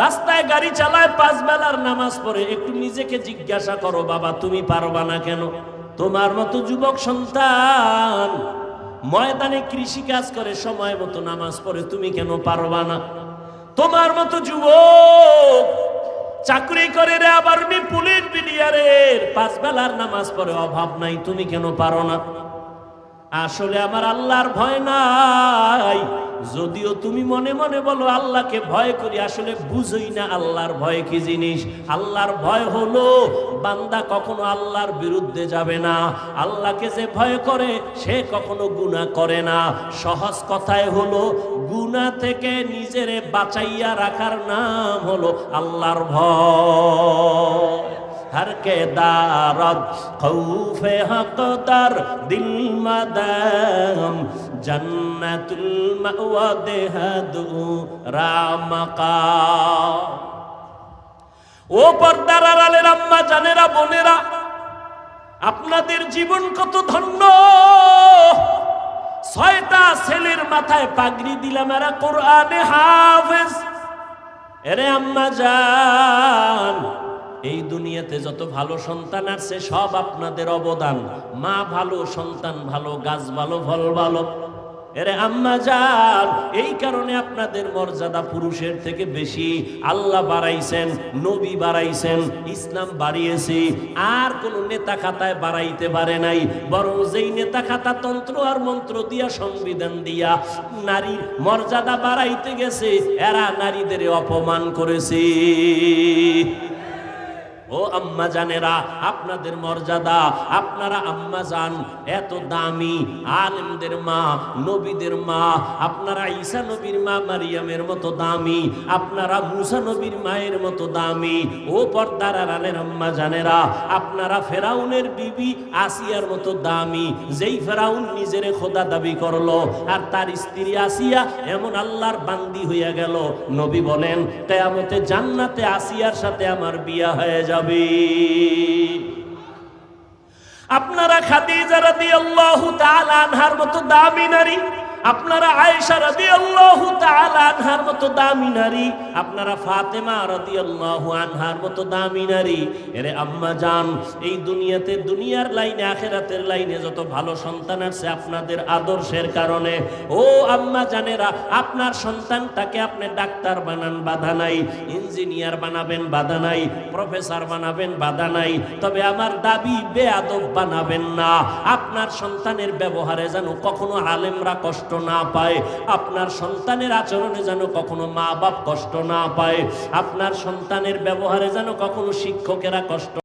রাস্তায় গাড়ি চালায়, 5 বেলার নামাজ পড়ে। একটু নিজেকে জিজ্ঞাসা করো বাবা, তুমি পারবা না কেন? তোমার মতো যুবক সন্তান ময়দানে কৃষি কাজ করে, সময় মতো নামাজ পড়ে, তুমি কেন পারবা না? তোমার মতো যুবক চাকরি করে রে, আবার পুলিশ বিডিআরের, 5 বেলার নামাজ পড়ে, অভাব নাই, তুমি কেন পারো না? আসলে আমার আল্লাহর ভয় নাই। যদিও তুমি মনে মনে বলো আল্লাহকে ভয় করি, আসলে বুঝই না আল্লাহর ভয় কি জিনিস। আল্লাহর ভয় হলো বান্দা কখনো আল্লাহর বিরুদ্ধে যাবে না। আল্লাহকে যে ভয় করে সে কখনো গুনাহ করে না। সহজ কথায় হলো গুনাহ থেকে নিজেরে বাঁচাইয়া রাখার নাম হলো আল্লাহর ভয়। हर के दारद खौफे हक़दार दिल मदाम जन्नतुल मअवा देहदु रामका। ও পর্দার আড়ালের আম্মা জানেরা, বোনেরা, আপনাদের জীবন কত ধন্য। 6টা ছেলের মাথায় পাগড়ি দিলাম, এরা কোরআনে হাফেজ। এরে আম্মা জান, এই দুনিয়াতে যত ভালো সন্তান আছে সব আপনাদের অবদান। মা ভালো, সন্তান ভালো, গাছ ভালো, ফল ভালো। এরে আম্মা জান, এই কারণে আপনাদের মর্যাদা পুরুষের থেকে বেশি। আল্লাহ বাড়াইছেন, নবী বাড়াইছেন, ইসলাম বাড়িয়েছে। আর কোন নেতা খাতায় বাড়াইতে পারে নাই। বরং যেই নেতা খাতা তন্ত্র আর মন্ত্র দিয়া, সংবিধান দিয়া নারীর মর্যাদা বাড়াইতে গেছে, এরা নারীদের অপমান করেছে। ও আম্মা জানেরা, আপনাদের মর্যাদা, আপনারা আম্মা জান এত দামি, আলেমদের মা, নবীদের মা। আপনারা ঈসা নবীর মা মারিয়ামের মতো দামি, আপনারা মুসা নবীর মায়ের মতো দামি। ও পর্দার আড়ালের আম্মা জানেরা, আপনারা ফেরাউনের বিবি আসিয়ার মতো দামি। যেই ফেরাউন নিজেরে খোদা দাবি করলো আর তার স্ত্রী আসিয়া এমন আল্লাহর বান্দি হইয়া গেল, নবী বলেন কিয়ামতে জান্নাতে আসিয়ার সাথে আমার বিয়া হয়ে যাবে। আপনারা খাদিজা রাদিয়াল্লাহু তাআলা আনহার মতো দামি নারী, আপনারা আয়েশা রাদিয়াল্লাহু তাআলা আনহার মতো দামি নারী, আপনারা ফাতেমা রাদিয়াল্লাহু আনহার মতো দামি নারী। এরে আম্মা জান, এই দুনিয়াতে, দুনিয়ার লাইনে, আখিরাতের লাইনে যত ভালো সন্তান আছে আপনাদের আদর্শের কারণে। ও আম্মা জানেরা, আপনার সন্তানটাকে আপনি ডাক্তার বানান, বাধা নাই। ইঞ্জিনিয়ার বানাবেন, বাধা নাই। প্রফেসর বানাবেন, বাধা নাই। তবে আমার দাবি, বেয়াদব বানাবেন না। আপনার সন্তানের ব্যবহারে যেন কখনো আলেমরা কষ্ট না পায়, আপনার সন্তানের আচরণে যেন কখনো মা বাপ কষ্ট না পায়, আপনার সন্তানের ব্যবহারে যেন কখনো শিক্ষকেরা কষ্ট